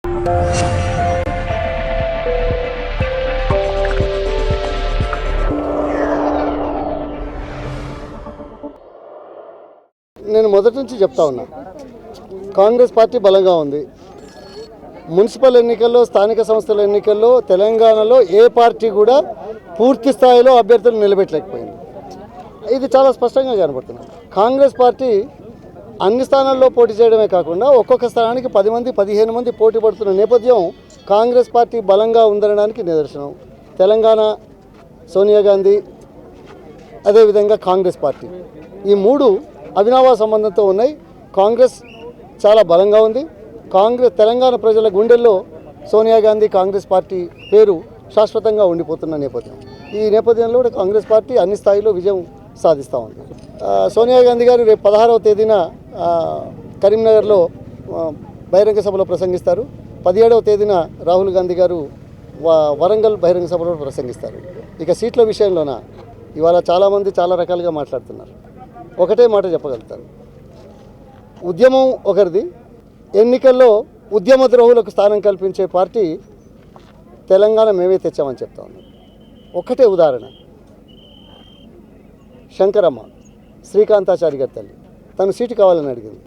నేను మొదటి నుంచి చెప్తా ఉన్నా, కాంగ్రెస్ పార్టీ బలంగా ఉంది. మున్సిపల్ ఎన్నికల్లో, స్థానిక సంస్థల ఎన్నికల్లో తెలంగాణలో ఏ పార్టీ కూడా పూర్తి స్థాయిలో అభ్యర్థులు నిలబెట్టలేకపోయింది. ఇది చాలా స్పష్టంగా కనబడుతుంది. కాంగ్రెస్ పార్టీ అన్ని స్థానాల్లో పోటీ చేయడమే కాకుండా ఒక్కొక్క స్థానానికి 10 మంది 15 మంది పోటీ పడుతున్న నేపథ్యం కాంగ్రెస్ పార్టీ బలంగా ఉందనడానికి నిదర్శనం. తెలంగాణ సోనియా గాంధీ, అదేవిధంగా కాంగ్రెస్ పార్టీ, ఈ మూడు అవినాభావ సంబంధంతో ఉన్నాయి. కాంగ్రెస్ చాలా బలంగా ఉంది. తెలంగాణ ప్రజల గుండెల్లో సోనియా గాంధీ కాంగ్రెస్ పార్టీ పేరు శాశ్వతంగా ఉండిపోతున్న నేపథ్యం. ఈ నేపథ్యంలో కూడా కాంగ్రెస్ పార్టీ అన్ని స్థాయిలో విజయం సాధిస్తూ ఉంది. సోనియా గాంధీ గారు రేపు 16వ తేదీన కరీంనగర్లో బహిరంగ సభలో ప్రసంగిస్తారు. 17వ తేదీన రాహుల్ గాంధీ గారు వరంగల్ బహిరంగ సభలో ప్రసంగిస్తారు. ఇక సీట్ల విషయంలోన ఇవాళ చాలామంది చాలా రకాలుగా మాట్లాడుతున్నారు. ఒకటే మాట చెప్పగలుగుతారు, ఉద్యమం ఒకరిది, ఎన్నికల్లో ఉద్యమ ద్రోహులకు స్థానం కల్పించే పార్టీ తెలంగాణ మేమే తెచ్చామని చెప్తా ఉన్నాం. ఒకటే ఉదాహరణ, శంకరమ్మ శ్రీకాంతాచారి గారి తల్లి, తను సీటు కావాలని అడిగింది.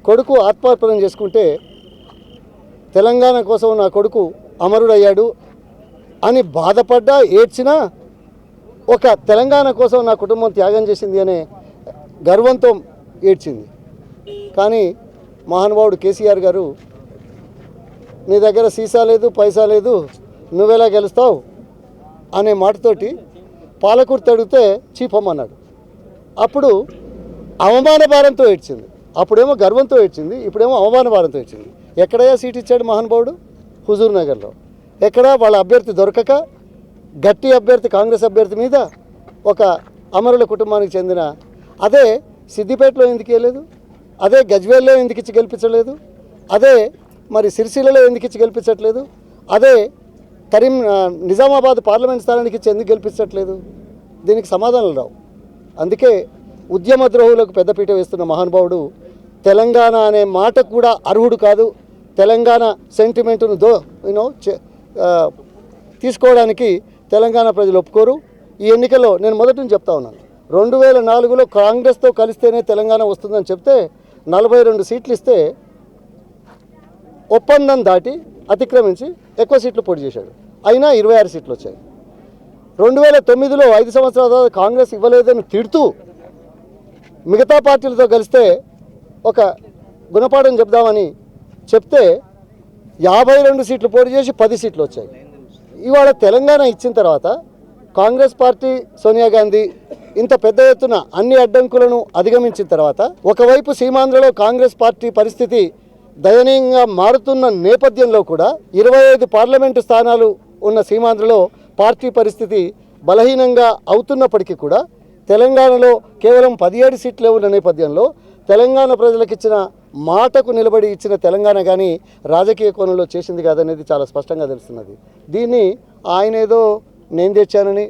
కొడుకు ఆత్మార్పణం చేసుకుంటే తెలంగాణ కోసం నా కొడుకు అమరుడయ్యాడు అని బాధపడ్డా ఏడ్చినా ఒక తెలంగాణ కోసం నా కుటుంబం త్యాగం చేసింది అనే గర్వంతో ఏడ్చింది. కానీ మహానుభావుడు కేసీఆర్ గారు, నీ దగ్గర సీసా లేదు, పైసా లేదు, నువ్వెలా గెలుస్తావు అనే మాటతోటి పాలకుర్తి అడిగితే చీపమ్మన్నాడు. అప్పుడు అవమాన భారంతో ఏడ్చింది. అప్పుడేమో గర్వంతో ఏడ్చింది, ఇప్పుడేమో అవమాన భారంతో ఏడ్చింది. ఎక్కడయ్యా సీట్ ఇచ్చాడు మహానుభావుడు? హుజూర్ నగర్లో. ఎక్కడ వాళ్ళ అభ్యర్థి దొరకక గట్టి అభ్యర్థి కాంగ్రెస్ అభ్యర్థి మీద ఒక అమరుల కుటుంబానికి చెందిన, అదే సిద్దిపేటలో ఎందుకు ఇవ్వలేదు, అదే గజ్వేల్లో ఎందుకు ఇచ్చి గెలిపించలేదు, అదే మరి సిరిసిల్లలో ఎందుకు ఇచ్చి గెలిపించట్లేదు, అదే నిజామాబాద్ పార్లమెంట్ స్థానానికి ఇచ్చి ఎందుకు గెలిపించట్లేదు? దీనికి సమాధానాలు రావు. అందుకే ఉద్యమ ద్రోహులకు పెద్దపీట వేస్తున్న మహానుభావుడు తెలంగాణ అనే మాట కూడా అర్హుడు కాదు. తెలంగాణ సెంటిమెంటును తీసుకోవడానికి తెలంగాణ ప్రజలు ఒప్పుకోరు. ఈ ఎన్నికల్లో నేను మొదటి నుంచి చెప్తా ఉన్నాను, 2004లో కాంగ్రెస్తో కలిస్తేనే తెలంగాణ వస్తుందని చెప్తే 42 సీట్లు ఇస్తే ఒప్పందం దాటి అతిక్రమించి ఎక్కువ సీట్లు పోటీ చేశాడు. అయినా 26 సీట్లు వచ్చాయి. 2009లో 5 సంవత్సరాల తర్వాత కాంగ్రెస్ ఇవ్వలేదని తిడుతూ మిగతా పార్టీలతో కలిస్తే ఒక గుణపాఠం చెప్దామని చెప్తే 52 సీట్లు పోటీ చేసి 10 సీట్లు వచ్చాయి. ఇవాళ తెలంగాణ ఇచ్చిన తర్వాత కాంగ్రెస్ పార్టీ, సోనియా గాంధీ ఇంత పెద్ద ఎత్తున అన్ని అడ్డంకులను అధిగమించిన తర్వాత ఒకవైపు సీమాంధ్రలో కాంగ్రెస్ పార్టీ పరిస్థితి దయనీయంగా మారుతున్న నేపథ్యంలో కూడా 25 పార్లమెంటు స్థానాలు ఉన్న సీమాంధ్రలో పార్టీ పరిస్థితి బలహీనంగా అవుతున్నప్పటికీ కూడా తెలంగాణలో కేవలం 17 సీట్లే ఉన్న నేపథ్యంలో తెలంగాణ ప్రజలకు ఇచ్చిన మాటకు నిలబడి ఇచ్చిన తెలంగాణ కానీ రాజకీయ కోణంలో చేసింది కాదనేది చాలా స్పష్టంగా తెలుస్తున్నది. దీన్ని ఆయన ఏదో నేను తెచ్చానని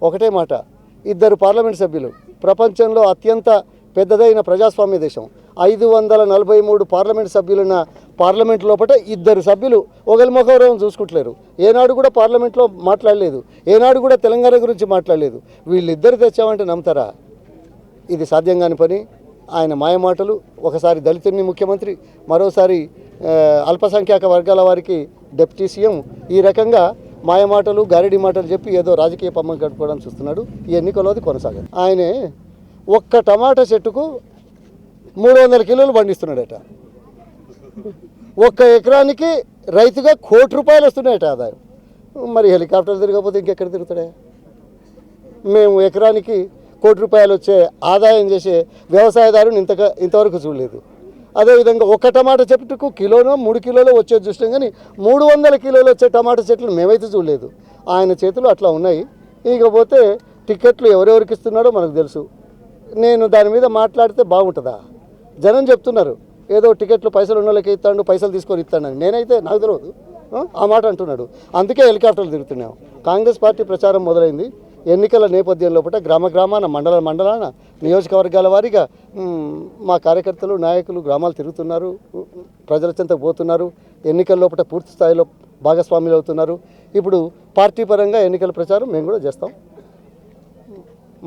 ఒకటే మాట, 2 పార్లమెంట్ సభ్యులు, ప్రపంచంలో అత్యంత పెద్దదైన ప్రజాస్వామ్య దేశం, 543 పార్లమెంట్ సభ్యులున్న పార్లమెంట్ లోపల 2 సభ్యులు ఒకరి ముఖం చూసుకుంటలేరు. ఏనాడు కూడా పార్లమెంట్లో మాట్లాడలేదు, ఏనాడు కూడా తెలంగాణ గురించి మాట్లాడలేదు. వీళ్ళిద్దరు తెచ్చామంటే నమ్ముతారా? ఇది సాధ్యం కాని పని. ఆయన మాయమాటలు, ఒకసారి దళితుని ముఖ్యమంత్రి, మరోసారి అల్పసంఖ్యాక వర్గాల వారికి డిప్యూటీ సీఎం, ఈ రకంగా మాయమాటలు, గారిడి మాటలు చెప్పి ఏదో రాజకీయ పమ్మం కట్టుకోవడం చూస్తున్నాడు. ఈ ఎన్నికల్లో అది కొనసాగదు. ఆయనే ఒక్క టమాటా చెట్టుకు 300 కిలోలు పండిస్తున్నాడట. 1 ఎకరానికి రైతుగా ₹1,00,00,000 వస్తున్నాయట ఆదాయం. మరి హెలికాప్టర్ తిరగకపోతే ఇంకెక్కడ తిరుగుతాడే? మేము ఎకరానికి ₹1,00,00,000 వచ్చే ఆదాయం చేసే వ్యవసాయదారుని ఇంతవరకు చూడలేదు. అదేవిధంగా 1 టమాటా చెట్టుకు కిలోనో 3 కిలోలో వచ్చేది చూస్తాం, కానీ 300 కిలోలు వచ్చే టమాటా చెట్లు మేమైతే చూడలేదు. ఆయన చేతులు అట్లా ఉన్నాయి. ఇకపోతే టికెట్లు ఎవరెవరికి ఇస్తున్నాడో మనకు తెలుసు. నేను దాని మీద మాట్లాడితే బాగుంటుందా? జనం చెప్తున్నారు ఏదో టికెట్లు పైసలు ఉన్న వాళ్ళకి ఇస్తాడు, పైసలు తీసుకొని ఇస్తాడని. నేనైతే నాకు తెలియదు ఆ మాట అంటున్నాడు. అందుకే హెలికాప్టర్లు తిరుగుతున్నాం. కాంగ్రెస్ పార్టీ ప్రచారం మొదలైంది. ఎన్నికల నేపథ్యంలో గ్రామ గ్రామాన మండలాన నియోజకవర్గాల వారీగా మా కార్యకర్తలు నాయకులు గ్రామాలు తిరుగుతున్నారు, ప్రజల చెంతకు పోతున్నారు, ఎన్నికల లోపల పూర్తి స్థాయిలో భాగస్వాములు అవుతున్నారు. ఇప్పుడు పార్టీ పరంగా ఎన్నికల ప్రచారం మేము కూడా చేస్తాం.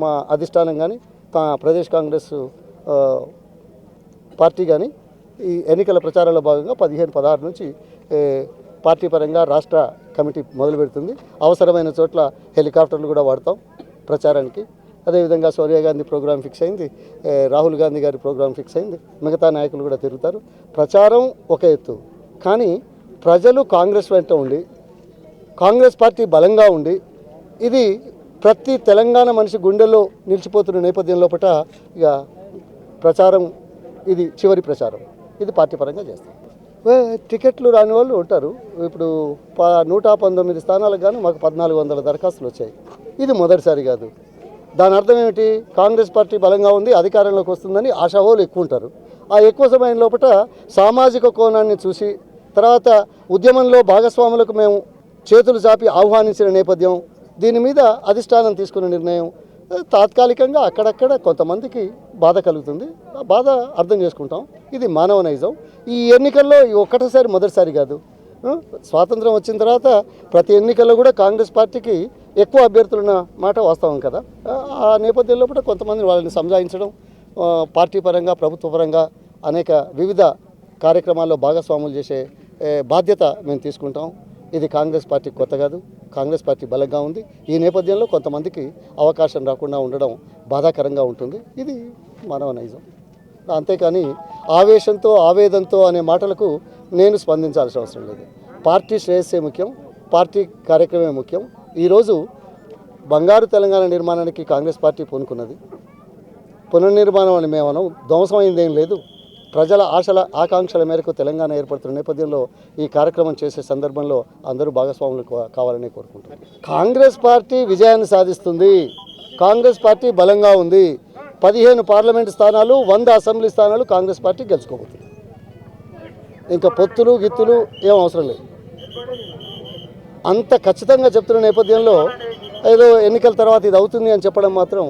మా అధిష్టానం కానీ ప్రదేశ్ కాంగ్రెస్ పార్టీ కానీ ఈ ఎన్నికల ప్రచారంలో భాగంగా 15-16 నుంచి పార్టీ పరంగా రాష్ట్ర కమిటీ మొదలు పెడుతుంది. అవసరమైన చోట్ల హెలికాప్టర్లు కూడా వాడతాం ప్రచారానికి. అదేవిధంగా సోనియా గాంధీ ప్రోగ్రాం ఫిక్స్ అయింది, రాహుల్ గాంధీ గారి ప్రోగ్రాం ఫిక్స్ అయింది, మిగతా నాయకులు కూడా తిరుగుతారు. ప్రచారం ఒక ఎత్తు, కానీ ప్రజలు కాంగ్రెస్ వెంట ఉండి కాంగ్రెస్ పార్టీ బలంగా ఉండి ఇది ప్రతి తెలంగాణ మనిషి గుండెల్లో నిలిచిపోతున్న నేపథ్యం లోపల ఇక ప్రచారం ఇది చివరి ప్రచారం, ఇది పార్టీ పరంగా చేస్తాం. టికెట్లు రాని వాళ్ళు ఉంటారు. ఇప్పుడు 119 స్థానాలకు గాను మాకు 1400 దరఖాస్తులు వచ్చాయి. ఇది మొదటిసారి కాదు. దాని అర్థం ఏమిటి? కాంగ్రెస్ పార్టీ బలంగా ఉంది, అధికారంలోకి వస్తుందని ఆశావాహులు ఎక్కువ ఉంటారు. ఆ ఎక్కువ సమయం లోపల సామాజిక కోణాన్ని చూసి తర్వాత ఉద్యమంలో భాగస్వాములకు మేము చేతులు చాపి ఆహ్వానించిన నేపథ్యం, దీని మీద అధిష్టానం తీసుకున్న నిర్ణయం తాత్కాలికంగా అక్కడక్కడ కొంతమందికి బాధ కలుగుతుంది. ఆ బాధ అర్థం చేసుకుంటాం. ఇది మానవ నైజం. ఈ ఎన్నికల్లో ఒక్కటేసారి మొదటిసారి కాదు. స్వాతంత్రం వచ్చిన తర్వాత ప్రతి ఎన్నికల్లో కూడా కాంగ్రెస్ పార్టీకి ఎక్కువ అభ్యర్థులున్న మాట వాస్తవం కదా. ఆ నేపథ్యంలో కూడా కొంతమంది వాళ్ళని సంజాయించడం, పార్టీ పరంగా ప్రభుత్వ పరంగా అనేక వివిధ కార్యక్రమాల్లో భాగస్వాములు చేసే బాధ్యత మేము తీసుకుంటాం. ఇది కాంగ్రెస్ పార్టీ కొత్త కాదు. కాంగ్రెస్ పార్టీ బలంగా ఉంది. ఈ నేపథ్యంలో కొంతమందికి అవకాశం రాకుండా ఉండడం బాధాకరంగా ఉంటుంది. ఇది మానవ నైజం. అంతేకాని ఆవేశంతో ఆవేదంతో అనే మాటలకు నేను స్పందించాల్సిన అవసరం లేదు. పార్టీ శ్రేయస్సే ముఖ్యం, పార్టీ కార్యక్రమమే ముఖ్యం. ఈరోజు బంగారు తెలంగాణ నిర్మాణానికి కాంగ్రెస్ పార్టీ పూనుకున్నది. పునర్నిర్మాణం అని మేము అనం, ధ్వంసమైందేం లేదు. ప్రజల ఆశల ఆకాంక్షల మేరకు తెలంగాణ ఏర్పడుతున్న నేపథ్యంలో ఈ కార్యక్రమం చేసే సందర్భంలో అందరూ భాగస్వాములు కావాలని కోరుకుంటున్నారు. కాంగ్రెస్ పార్టీ విజయాన్ని సాధిస్తుంది. కాంగ్రెస్ పార్టీ బలంగా ఉంది. 15 పార్లమెంటు స్థానాలు, 100 అసెంబ్లీ స్థానాలు కాంగ్రెస్ పార్టీ గెలుచుకోబోతుంది. ఇంకా పొత్తులు గిత్తులు ఏం అవసరం లేదు. అంత ఖచ్చితంగా చెప్తున్న నేపథ్యంలో ఏదో ఎన్నికల తర్వాత ఇది అవుతుంది అని చెప్పడం మాత్రం